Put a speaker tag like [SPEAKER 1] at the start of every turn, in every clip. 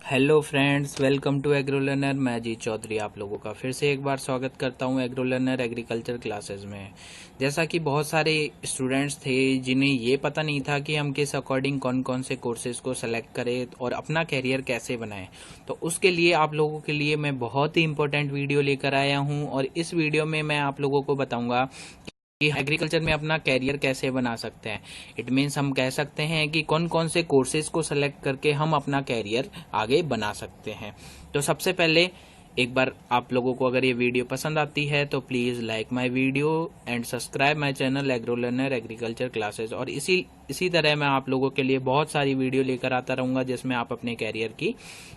[SPEAKER 1] Hello friends, welcome to agro learner. मैं G Chaudhary आप लोगों का फिर से एक बार स्वागत करता हूं एग्रो लर्नर एग्रीकल्चर क्लासेस में। जैसा कि बहुत सारे स्टूडेंट्स थे जिन्हें ये पता नहीं था कि हम किस अकॉर्डिंग कौन कौन से कोर्सेज को सेलेक्ट करें और अपना कैरियर कैसे बनाएं, तो उसके लिए आप लोगों के लिए मैं बहुत ही इंपॉर्टेंट वीडियो लेकर आया हूं। और इस वीडियो में मैं आप लोगों को बताऊंगा कि एग्रीकल्चर में अपना कैरियर कैसे बना सकते हैं। इट मीन्स हम कह सकते हैं कि कौन कौन से कोर्सेज को सेलेक्ट करके हम अपना कैरियर आगे बना सकते हैं। तो सबसे पहले एक बार आप लोगों को अगर ये वीडियो पसंद आती है तो please like my video and subscribe my channel agro learner agriculture classes. और इसी तरह मैं आप लोगों के लिए बहुत सारी वीडियो लेकर आता रहूंगा जिसमें आप अपने कैरियर की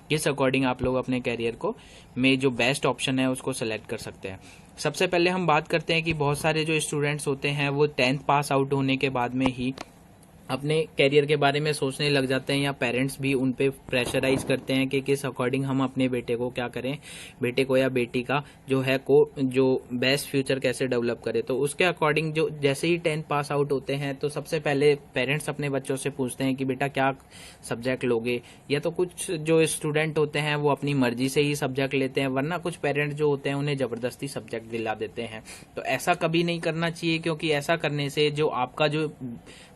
[SPEAKER 1] किस अकॉर्डिंग आप लोग अपने कैरियर को में जो बेस्ट ऑप्शन है उसको सेलेक्ट कर सकते हैं। सबसे पहले हम बात करते हैं कि बहुत सारे जो स्टूडेंट्स होते हैं वो 10th पास आउट होने के बाद में ही अपने कैरियर के बारे में सोचने लग जाते हैं, या पेरेंट्स भी उन पे प्रेशराइज करते हैं कि किस अकॉर्डिंग हम अपने बेटे को क्या करें, बेटे को या बेटी का जो है को जो बेस्ट फ्यूचर कैसे डेवलप करें। तो उसके अकॉर्डिंग जो जैसे ही 10th पास आउट होते हैं तो सबसे पहले पेरेंट्स अपने बच्चों से पूछते हैं कि बेटा क्या सब्जेक्ट लोगे, या तो कुछ जो स्टूडेंट होते हैं वो अपनी मर्जी से ही सब्जेक्ट लेते हैं, वरना कुछ पेरेंट्स जो होते हैं उन्हें जबरदस्ती सब्जेक्ट दिला देते हैं। तो ऐसा कभी नहीं करना चाहिए, क्योंकि ऐसा करने से जो आपका जो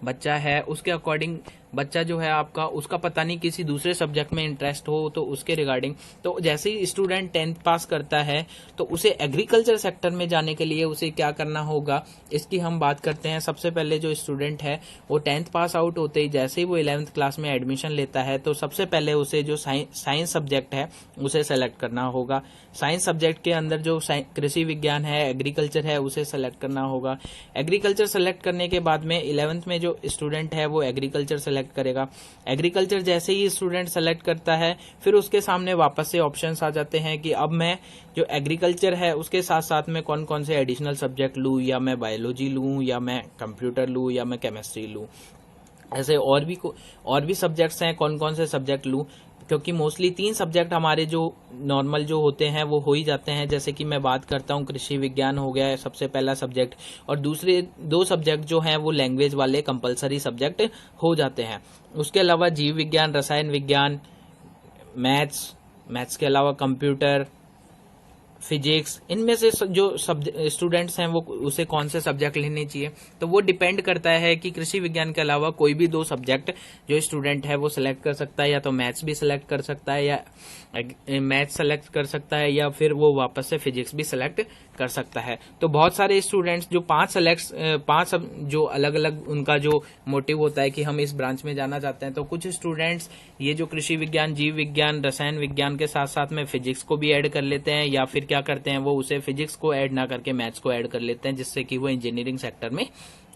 [SPEAKER 1] बच्चा है उसके अकॉर्डिंग बच्चा जो है आपका उसका पता नहीं किसी दूसरे सब्जेक्ट में इंटरेस्ट हो तो उसके रिगार्डिंग, तो जैसे ही स्टूडेंट 10th पास करता है तो उसे एग्रीकल्चर सेक्टर में जाने के लिए उसे क्या करना होगा, इसकी हम बात करते हैं। सबसे पहले जो स्टूडेंट है वो 10th पास आउट होते ही जैसे ही वो 11th क्लास में एडमिशन लेता है तो सबसे पहले उसे जो साइंस सब्जेक्ट है उसे सेलेक्ट करना होगा। साइंस सब्जेक्ट के अंदर जो कृषि विज्ञान है, एग्रीकल्चर है, उसे सेलेक्ट करना होगा। एग्रीकल्चर सेलेक्ट करने के बाद में 11th में जो स्टूडेंट है वो एग्रीकल्चर सेलेक्ट करेगा। एग्रीकल्चर जैसे ही स्टूडेंट सेलेक्ट करता है फिर उसके सामने वापस से ऑप्शंस आ जाते हैं कि अब मैं जो एग्रीकल्चर है उसके साथ साथ में कौन कौन से एडिशनल सब्जेक्ट लूं, या मैं बायोलॉजी लूं, या मैं कंप्यूटर लूं, या मैं केमिस्ट्री लूं। ऐसे और भी सब्जेक्ट्स हैं, कौन कौन से सब्जेक्ट लूं, क्योंकि मोस्टली 3 सब्जेक्ट हमारे जो नॉर्मल जो होते हैं वो हो ही जाते हैं। जैसे कि मैं बात करता हूँ, कृषि विज्ञान हो गया है सबसे पहला सब्जेक्ट, और दूसरे 2 सब्जेक्ट जो हैं वो लैंग्वेज वाले कंपलसरी सब्जेक्ट हो जाते हैं। उसके अलावा जीव विज्ञान, रसायन विज्ञान, मैथ्स के अलावा कंप्यूटर, फिजिक्स, इनमें से जो स्टूडेंट्स हैं वो उसे कौन से सब्जेक्ट लेने चाहिए, तो वो डिपेंड करता है कि कृषि विज्ञान के अलावा कोई भी 2 सब्जेक्ट जो स्टूडेंट है वो सिलेक्ट कर सकता है, या तो मैथ्स भी सिलेक्ट कर सकता है, या मैथ्स सेलेक्ट कर सकता है, या फिर वो वापस से फिजिक्स भी सिलेक्ट कर सकता है। तो बहुत सारे स्टूडेंट्स जो 5 जो अलग अलग उनका जो मोटिव होता है कि हम इस ब्रांच में जाना चाहते हैं, तो कुछ स्टूडेंट्स ये जो कृषि विज्ञान, जीव विज्ञान, रसायन विज्ञान के साथ साथ में फिजिक्स को भी ऐड कर लेते हैं, या फिर क्या करते हैं वो उसे फिजिक्स को ऐड ना करके मैथ्स को ऐड कर लेते हैं, जिससे कि वो इंजीनियरिंग सेक्टर में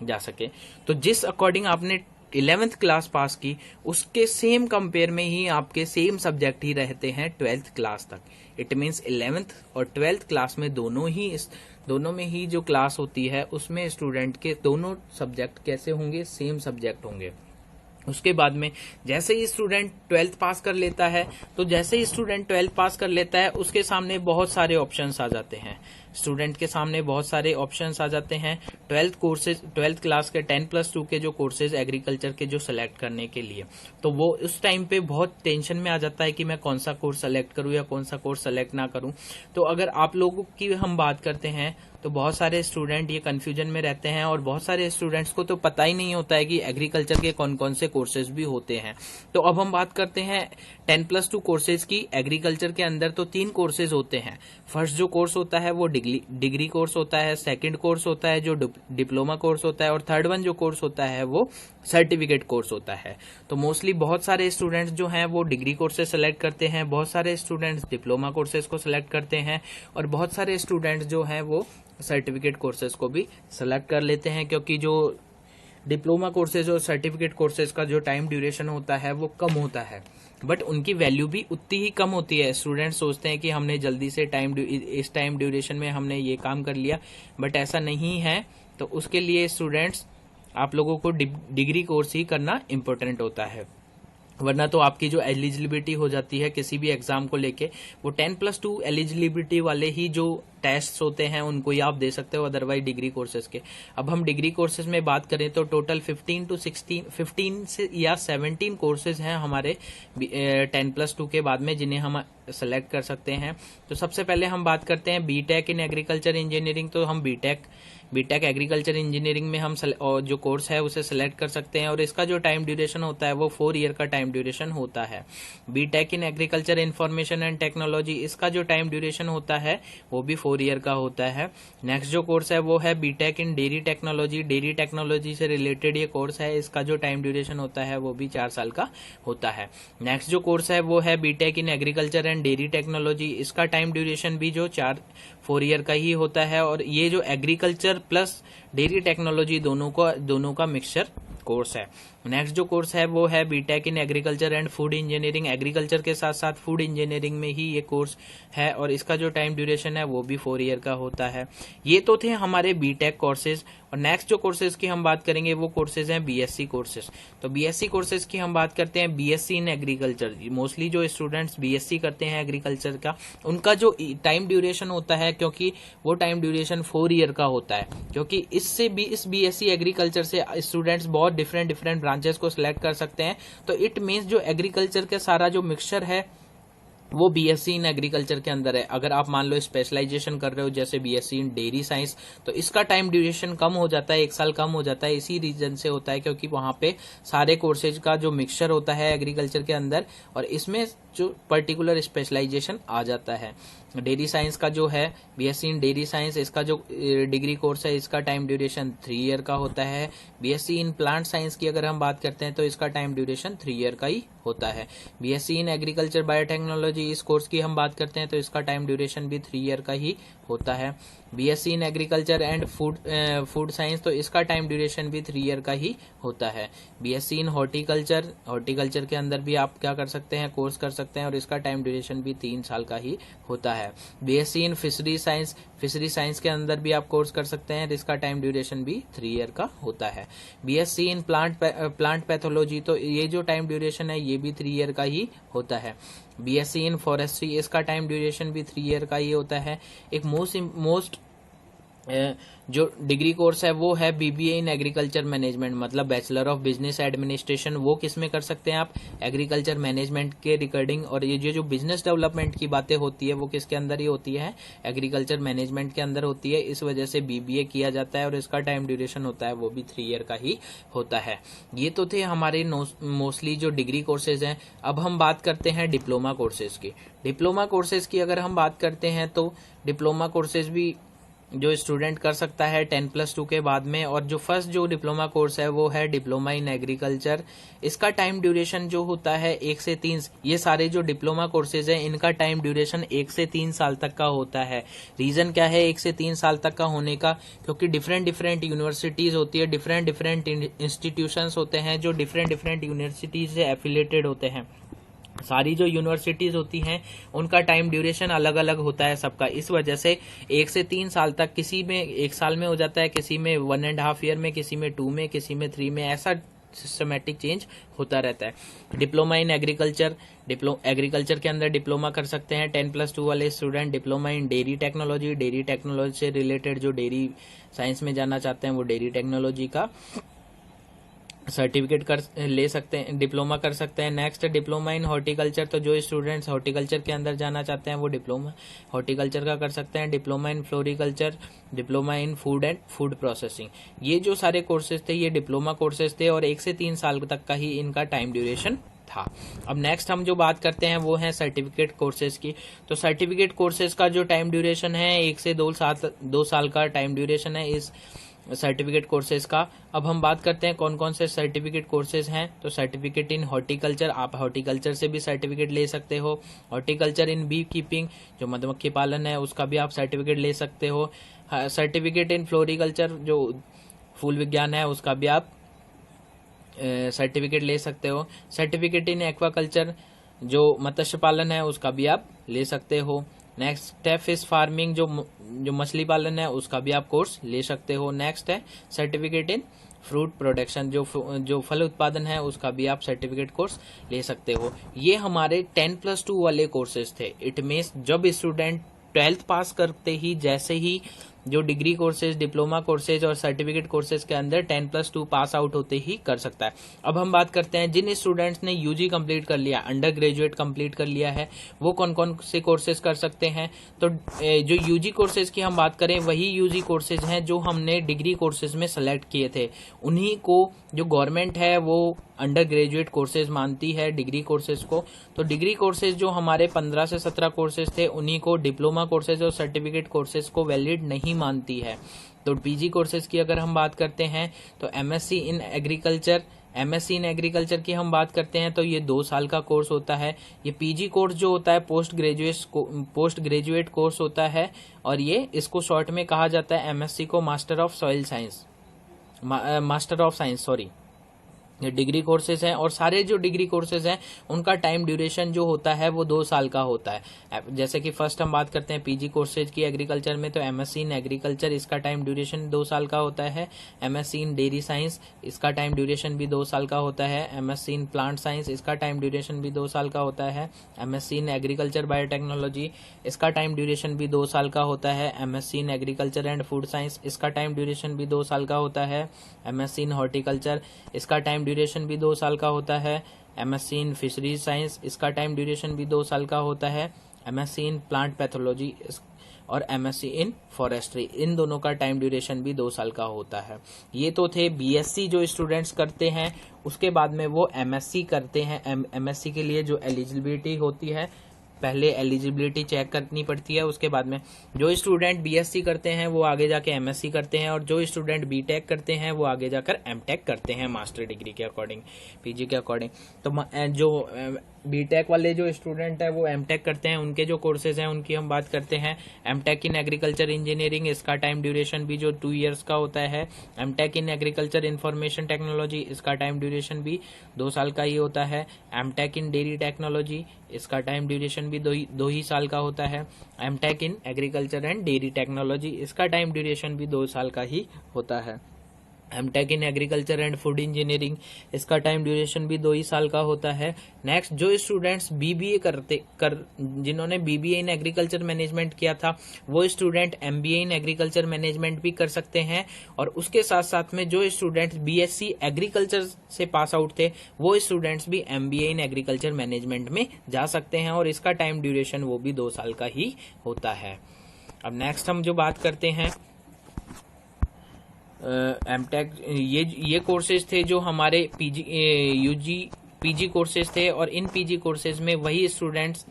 [SPEAKER 1] जा सके। तो जिस अकॉर्डिंग आपने 11th क्लास पास की उसके सेम कंपेयर में ही आपके सेम सब्जेक्ट ही रहते हैं 12th क्लास तक। इट मीन्स 11th और 12th क्लास में दोनों में ही जो क्लास होती है उसमें स्टूडेंट के दोनों सब्जेक्ट कैसे होंगे, सेम सब्जेक्ट होंगे। उसके बाद में जैसे ही स्टूडेंट 12th पास कर लेता है तो जैसे ही स्टूडेंट 12th पास कर लेता है उसके सामने बहुत सारे ऑप्शंस आ जाते हैं। स्टूडेंट के सामने बहुत सारे ऑप्शंस आ जाते हैं 12th क्लास के 10+2 के जो कोर्सेज एग्रीकल्चर के जो सेलेक्ट करने के लिए। तो वो उस टाइम पे बहुत टेंशन में आ जाता है कि मैं कौन सा कोर्स सेलेक्ट करूं या कौन सा कोर्स सेलेक्ट ना करूं। तो अगर आप लोगों की हम बात करते हैं तो बहुत सारे स्टूडेंट ये कंफ्यूजन में रहते हैं, और बहुत सारे स्टूडेंट्स को तो पता ही नहीं होता है कि एग्रीकल्चर के कौन कौन से कोर्सेज भी होते हैं। तो अब हम बात करते हैं 10+2 कोर्सेज की। एग्रीकल्चर के अंदर तो 3 कोर्सेज होते हैं। फर्स्ट जो कोर्स होता है वो डिग्री कोर्स होता है, सेकंड कोर्स होता है जो डिप्लोमा कोर्स होता है, और थर्ड वन जो कोर्स होता है वो सर्टिफिकेट कोर्स होता है। तो मोस्टली बहुत सारे स्टूडेंट्स जो हैं वो डिग्री कोर्सेज सेलेक्ट करते हैं, बहुत सारे स्टूडेंट्स डिप्लोमा कोर्सेज को सिलेक्ट करते हैं, और बहुत सारे स्टूडेंट्स जो हैं वो सर्टिफिकेट कोर्सेज को भी सिलेक्ट कर लेते हैं, क्योंकि जो डिप्लोमा कोर्सेज और सर्टिफिकेट कोर्सेज का जो टाइम ड्यूरेशन होता है वो कम होता है, बट उनकी वैल्यू भी उतनी ही कम होती है। स्टूडेंट्स सोचते हैं कि हमने जल्दी से इस टाइम ड्यूरेशन में हमने ये काम कर लिया, बट ऐसा नहीं है। तो उसके लिए स्टूडेंट्स आप लोगों को डिग्री कोर्स ही करना इम्पोर्टेंट होता है। वरना तो आपकी जो एलिजिबिलिटी हो जाती है किसी भी एग्जाम को लेके, वो 10+2 एलिजिबिलिटी वाले ही जो टेस्ट होते हैं उनको ही आप दे सकते हो, अदरवाइज डिग्री कोर्सेज के। अब हम डिग्री कोर्सेज में बात करें तो टोटल 15 से या 17 कोर्सेज हैं हमारे 10+2 के बाद में, जिन्हें हम सेलेक्ट कर सकते हैं। तो सबसे पहले हम बात करते हैं बीटेक इन एग्रीकल्चर इंजीनियरिंग। तो हम बीटेक एग्रीकल्चर इंजीनियरिंग में हम जो कोर्स है उसे सेलेक्ट कर सकते हैं, और इसका जो टाइम ड्यूरेशन होता है वो 4 ईयर का टाइम ड्यूरेशन होता है। BTech in agriculture information and technology, इसका जो टाइम ड्यूरेशन होता है वो भी 4 ईयर का होता है। नेक्स्ट जो कोर्स है वो है बीटेक इन डेयरी टेक्नोलॉजी। डेयरी टेक्नोलॉजी से रिलेटेड ये कोर्स है, इसका जो टाइम ड्यूरेशन होता है वो भी 4 साल का होता है। नेक्स्ट जो कोर्स है वो है BTech in agriculture and dairy technology, इसका टाइम ड्यूरेशन भी जो 4 ईयर का ही होता है, और ये जो एग्रीकल्चर प्लस डेयरी टेक्नोलॉजी दोनों का मिक्सचर कोर्स है। नेक्स्ट जो कोर्स है वो है BTech in agriculture and food engineering. Agriculture के साथ साथ फूड इंजीनियरिंग में ही ये कोर्स है, और इसका जो टाइम ड्यूरेशन है वो भी 4 ईयर का होता है। ये तो थे हमारे बीटेक कोर्सेज। और नेक्स्ट जो कोर्सेज की हम बात करेंगे वो कोर्सेज हैं बीएससी कोर्सेज। तो बीएससी कोर्सेज की हम बात करते हैं बीएससी इन एग्रीकल्चर। मोस्टली जो स्टूडेंट्स बीएससी करते हैं एग्रीकल्चर का, उनका जो टाइम ड्यूरेशन होता है, क्योंकि वो टाइम ड्यूरेशन 4 ईयर का होता है, क्योंकि इससे भी इस बीएससी एग्रीकल्चर से स्टूडेंट्स बहुत डिफरेंट ब्रांचेस को सिलेक्ट कर सकते हैं। तो इट मीन्स जो एग्रीकल्चर का सारा जो मिक्सचर है वो बीएससी इन एग्रीकल्चर के अंदर है। अगर आप मान लो स्पेशलाइजेशन कर रहे हो जैसे बीएससी इन डेयरी साइंस, तो इसका टाइम ड्यूरेशन कम हो जाता है, 1 साल कम हो जाता है। इसी रीजन से होता है क्योंकि वहां पे सारे कोर्सेज का जो मिक्सचर होता है एग्रीकल्चर के अंदर, और इसमें जो पर्टिकुलर स्पेशलाइजेशन आ जाता है। डेयरी साइंस का जो है बीएससी इन डेयरी साइंस, इसका जो डिग्री कोर्स है इसका टाइम ड्यूरेशन 3 ईयर का होता है। बीएससी इन प्लांट साइंस की अगर हम बात करते हैं तो इसका टाइम ड्यूरेशन 3 ईयर का ही होता है। बीएससी इन एग्रीकल्चर बायोटेक्नोलॉजी, इस कोर्स की हम बात करते हैं तो इसका टाइम ड्यूरेशन भी 3 ईयर का ही होता है। BSc in agriculture and food science, तो इसका टाइम ड्यूरेशन भी 3 ईयर का ही होता है। बीएससी इन हॉर्टिकल्चर के अंदर भी आप क्या कर सकते हैं, कोर्स कर सकते हैं, और इसका टाइम ड्यूरेशन भी 3 साल का ही होता है। बीएससी इन फिशरी साइंस के अंदर भी आप कोर्स कर सकते हैं, इसका टाइम ड्यूरेशन भी 3 ईयर का होता है। बीएससी इन प्लांट पैथोलॉजी, तो ये जो टाइम ड्यूरेशन है ये भी 3 ईयर का ही होता है। बीएससी इन फॉरेस्ट्री, इसका टाइम ड्यूरेशन भी 3 ईयर का ही होता है। एक मोस्ट जो डिग्री कोर्स है वो है बीबीए इन एग्रीकल्चर मैनेजमेंट, मतलब बैचलर ऑफ बिजनेस एडमिनिस्ट्रेशन। वो किस में कर सकते हैं आप, एग्रीकल्चर मैनेजमेंट के रिगार्डिंग। और ये जो बिजनेस डेवलपमेंट की बातें होती है वो किसके अंदर ही होती है, एग्रीकल्चर मैनेजमेंट के अंदर होती है। इस वजह से बीबीए किया जाता है, और इसका टाइम ड्यूरेशन होता है वो भी 3 ईयर का ही होता है। ये तो थे हमारे मोस्टली जो डिग्री कोर्सेज हैं। अब हम बात करते हैं डिप्लोमा कोर्सेज की। डिप्लोमा कोर्सेज की अगर हम बात करते हैं तो डिप्लोमा कोर्सेज भी जो स्टूडेंट कर सकता है 10+2 के बाद में। और जो फर्स्ट जो डिप्लोमा कोर्स है वो है डिप्लोमा इन एग्रीकल्चर। इसका टाइम ड्यूरेशन जो होता है 1 से 3, ये सारे जो डिप्लोमा कोर्सेज हैं इनका टाइम ड्यूरेशन 1 से 3 साल तक का होता है। रीजन क्या है 1 से 3 साल तक का होने का, क्योंकि डिफरेंट यूनिवर्सिटीज होती है, डिफरेंट इंस्टीट्यूशंस होते हैं जो डिफरेंट यूनिवर्सिटीज से एफिलेटेड होते हैं। सारी जो यूनिवर्सिटीज होती हैं उनका टाइम ड्यूरेशन अलग अलग होता है सबका। इस वजह से 1 से 3 साल तक, किसी में 1 साल में हो जाता है, किसी में 1.5 ईयर में, किसी में 2 में, किसी में 3 में, ऐसा सिस्टमेटिक चेंज होता रहता है। डिप्लोमा इन एग्रीकल्चर, एग्रीकल्चर के अंदर डिप्लोमा कर सकते हैं 10+2 वाले student. Diploma in dairy technology से रिलेटेड जो डेयरी साइंस में जाना चाहते हैं वो डेयरी टेक्नोलॉजी का सर्टिफिकेट ले सकते हैं, डिप्लोमा कर सकते हैं। नेक्स्ट डिप्लोमा इन हॉर्टिकल्चर, तो जो स्टूडेंट्स हॉर्टिकल्चर के अंदर जाना चाहते हैं वो डिप्लोमा हॉर्टिकल्चर का कर सकते हैं। Diploma in floriculture, diploma in food and food processing, ये जो सारे कोर्सेज थे ये डिप्लोमा कोर्सेज थे, और 1 से 3 साल तक का ही इनका टाइम ड्यूरेशन था। अब नेक्स्ट हम जो बात करते हैं वो है सर्टिफिकेट कोर्सेज की। तो सर्टिफिकेट कोर्सेज का जो टाइम ड्यूरेशन है 1 से 2 साल का टाइम ड्यूरेशन है इस सर्टिफिकेट कोर्सेज का। अब हम बात करते हैं कौन कौन से सर्टिफिकेट कोर्सेज हैं। तो सर्टिफिकेट इन हॉर्टिकल्चर, आप हॉर्टिकल्चर से भी सर्टिफिकेट ले सकते हो। हॉर्टिकल्चर इन बी कीपिंग, जो मधुमक्खी पालन है उसका भी आप सर्टिफिकेट ले सकते हो। सर्टिफिकेट इन फ्लोरिकल्चर, जो फूल विज्ञान है उसका भी आप सर्टिफिकेट ले सकते हो। सर्टिफिकेट इन एक्वाकल्चर, जो मत्स्य पालन है उसका भी आप ले सकते हो। नेक्स्ट है फिश फार्मिंग, जो मछली पालन है उसका भी आप कोर्स ले सकते हो। नेक्स्ट है सर्टिफिकेट इन फ्रूट प्रोडक्शन, जो फल उत्पादन है उसका भी आप सर्टिफिकेट कोर्स ले सकते हो। ये हमारे 10+2 वाले कोर्सेज थे। इट मीन्स जब स्टूडेंट 12th पास करते ही जैसे ही जो डिग्री कोर्सेज, डिप्लोमा कोर्सेज और सर्टिफिकेट कोर्सेज के अंदर 10+2 पास आउट होते ही कर सकता है। अब हम बात करते हैं जिन स्टूडेंट्स ने यूजी कंप्लीट कर लिया, अंडर ग्रेजुएट कंप्लीट कर लिया है, वो कौन कौन से कोर्सेज कर सकते हैं। तो जो यूजी कोर्सेज की हम बात करें, वही यूजी कोर्सेज हैं जो हमने डिग्री कोर्सेज में सेलेक्ट किए थे। उन्हीं को जो गवर्नमेंट है वो अंडर ग्रेजुएट कोर्सेज मानती है डिग्री कोर्सेज को। तो डिग्री कोर्सेज जो हमारे 15 से 17 कोर्सेज थे, उन्हीं को डिप्लोमा कोर्सेज और सर्टिफिकेट कोर्सेज को वैलिड नहीं मानती है। तो पीजी कोर्सेज की अगर हम बात करते हैं तो एमएससी इन एग्रीकल्चर की हम बात करते हैं तो ये 2 साल का कोर्स होता है। ये पीजी कोर्स जो होता है पोस्ट ग्रेजुएट कोर्स होता है, और ये इसको शॉर्ट में कहा जाता है एमएससी को मास्टर ऑफ साइंस सॉरी। ये डिग्री कोर्सेज हैं, और सारे जो डिग्री कोर्सेज हैं उनका टाइम ड्यूरेशन जो होता है वो 2 साल का होता है। जैसे कि फर्स्ट हम बात करते हैं पीजी कोर्सेज की एग्रीकल्चर में, तो एमएससी इन एग्रीकल्चर इसका टाइम ड्यूरेशन 2 साल का होता है। एमएससी इन डेयरी साइंस इसका टाइम ड्यूरेशन भी 2 साल का होता है। एमएससी इन प्लांट साइंस इसका टाइम ड्यूरेशन भी 2 साल का होता है। एमएससी इन एग्रीकल्चर बायोटेक्नोलॉजी इसका टाइम ड्यूरेशन भी 2 साल का होता है। MSc in agriculture and food science इसका टाइम ड्यूरेशन भी 2 साल का होता है। एमएससी इन हॉर्टिकल्चर इसका टाइम ड्यूरेशन भी 2 साल का होता है। एमएससी इन फिशरीज साइंस इसका टाइम ड्यूरेशन भी 2 साल का होता है। एमएससी इन प्लांट पैथोलॉजी और एमएससी इन फॉरेस्ट्री, इन दोनों का टाइम ड्यूरेशन भी 2 साल का होता है। ये तो थे बीएससी जो स्टूडेंट्स करते हैं, उसके बाद में वो एमएससी करते हैं। एमएससी के लिए जो एलिजिबिलिटी होती है, पहले एलिजिबिलिटी चेक करनी पड़ती है, उसके बाद में जो स्टूडेंट बीएससी करते हैं वो आगे जाके एमएससी करते हैं, और जो स्टूडेंट बीटेक करते हैं वो आगे जाकर एमटेक करते हैं मास्टर डिग्री के अकॉर्डिंग, पीजी के अकॉर्डिंग। तो जो बीटेक वाले जो स्टूडेंट है वो एमटेक करते हैं, उनके जो कोर्सेज हैं उनकी हम बात करते हैं। एमटेक इन एग्रीकल्चर इंजीनियरिंग इसका टाइम ड्यूरेशन भी जो 2 ईयर्स का होता है। MTech in agriculture information technology इसका टाइम ड्यूरेशन भी 2 साल का ही होता है। एमटेक इन डेयरी टेक्नोलॉजी इसका टाइम ड्यूरेशन भी 2 ही साल का होता है। MTech in agriculture and dairy technology इसका टाइम ड्यूरेशन भी 2 साल का ही होता है। MTech in agriculture and food engineering इसका टाइम ड्यूरेशन भी 2 ही साल का होता है। नेक्स्ट, जो स्टूडेंट्स बीबीए जिन्होंने बीबीए इन एग्रीकल्चर मैनेजमेंट किया था, वो student MBA in agriculture management भी कर सकते हैं। और उसके साथ साथ में जो स्टूडेंट्स बीएससी एग्रीकल्चर से पास आउट थे, वो स्टूडेंट्स भी एमबीए इन एग्रीकल्चर मैनेजमेंट में जा सकते हैं, और इसका टाइम ड्यूरेशन वो भी 2 साल का ही होता है। अब नेक्स्ट हम जो बात करते हैं एमटेक, ये कोर्सेज थे जो हमारे पीजी कोर्सेज थे, और इन पीजी कोर्सेज में वही स्टूडेंट्स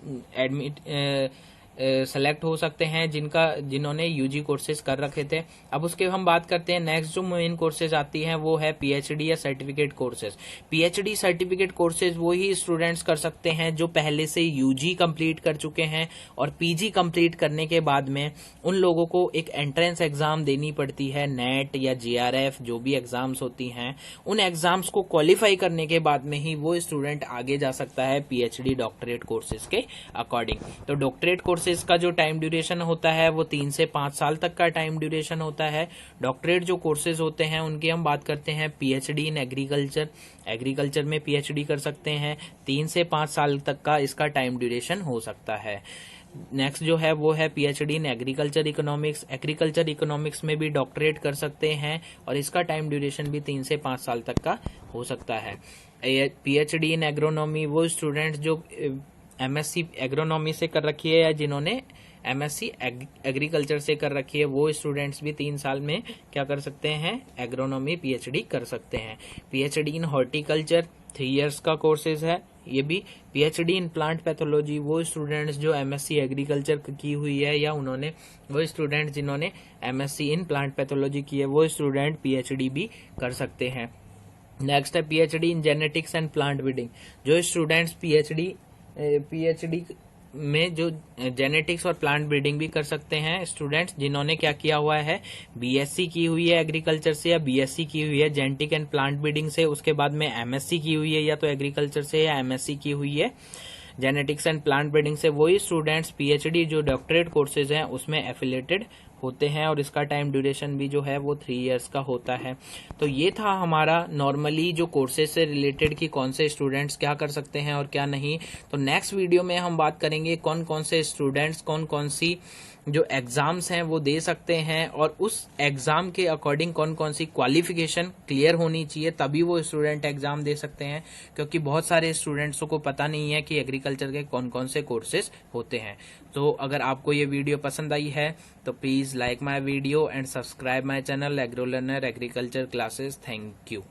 [SPEAKER 1] सेलेक्ट हो सकते हैं जिन्होंने यूजी कोर्सेज कर रखे थे। अब उसके हम बात करते हैं नेक्स्ट जो मेन कोर्सेज आती हैं वो है पीएचडी या certificate courses. PhD certificate courses वो ही स्टूडेंट्स कर सकते हैं जो पहले से यूजी कंप्लीट कर चुके हैं, और पीजी कंप्लीट करने के बाद में उन लोगों को एक एंट्रेंस एग्जाम देनी पड़ती है, नेट या जेआरएफ जो भी एग्जाम्स होती हैं। उन एग्जाम्स को क्वालिफाई करने के बाद में ही वो स्टूडेंट आगे जा सकता है पीएचडी डॉक्टरेट कोर्सेज के अकॉर्डिंग। तो डॉक्टरेट कोर्सेज का जो टाइम ड्यूरेशन होता है वो 3 से 5 साल तक का टाइम ड्यूरेशन होता है। डॉक्टरेट जो कोर्सेज होते हैं उनकी हम बात करते हैं पीएचडी इन एग्रीकल्चर में पीएचडी कर सकते हैं, 3 से 5 साल तक का इसका टाइम ड्यूरेशन हो सकता है। नेक्स्ट जो है वो है पीएचडी इन एग्रीकल्चर इकोनॉमिक्स में भी डॉक्टरेट कर सकते हैं, और इसका टाइम ड्यूरेशन भी 3 से 5 साल तक का हो सकता है। पीएचडी इन एग्रोनॉमी वो स्टूडेंट्स जो एमएससी एग्रोनॉमी से कर रखी है या जिन्होंने एमएससी एग्रीकल्चर से कर रखी है, वो स्टूडेंट्स भी 3 साल में क्या कर सकते हैं, एग्रोनॉमी पीएचडी कर सकते हैं। पीएचडी इन हॉर्टिकल्चर 3 इयर्स का कोर्सेज है ये भी। पीएचडी इन प्लांट पैथोलॉजी वो स्टूडेंट्स जो एमएससी एग्रीकल्चर की हुई है, या वो स्टूडेंट्स जिन्होंने एमएससी इन प्लांट पैथोलॉजी की है, वो स्टूडेंट पीएचडी भी कर सकते हैं। नेक्स्ट है PhD in genetics and plant breeding. जो स्टूडेंट्स पीएचडी में जो जेनेटिक्स और प्लांट ब्रीडिंग भी कर सकते हैं, स्टूडेंट्स जिन्होंने क्या किया हुआ है, बीएससी की हुई है एग्रीकल्चर से, या बीएससी की हुई है जेनेटिक एंड प्लांट ब्रीडिंग से, उसके बाद में एमएससी की हुई है या तो एग्रीकल्चर से या एमएससी की हुई है जेनेटिक्स एंड प्लांट ब्रीडिंग से वही स्टूडेंट्स पीएचडी जो डॉक्टरेट कोर्सेज हैं उसमें एफिलेटेड होते हैं, और इसका टाइम ड्यूरेशन भी जो है वो 3 इयर्स का होता है। तो ये था हमारा नॉर्मली जो कोर्सेज से रिलेटेड कि कौन से स्टूडेंट्स क्या कर सकते हैं और क्या नहीं। तो नेक्स्ट वीडियो में हम बात करेंगे कौन कौन से स्टूडेंट्स कौन कौन सी जो एग्जाम्स हैं वो दे सकते हैं, और उस एग्जाम के अकॉर्डिंग कौन कौन सी क्वालिफिकेशन क्लियर होनी चाहिए तभी वो स्टूडेंट एग्जाम दे सकते हैं, क्योंकि बहुत सारे स्टूडेंट्सों को पता नहीं है कि एग्रीकल्चर के कौन कौन से कोर्सेज होते हैं। तो अगर आपको ये वीडियो पसंद आई है तो please like my video and subscribe my channel agro learner agriculture classes. Thank you.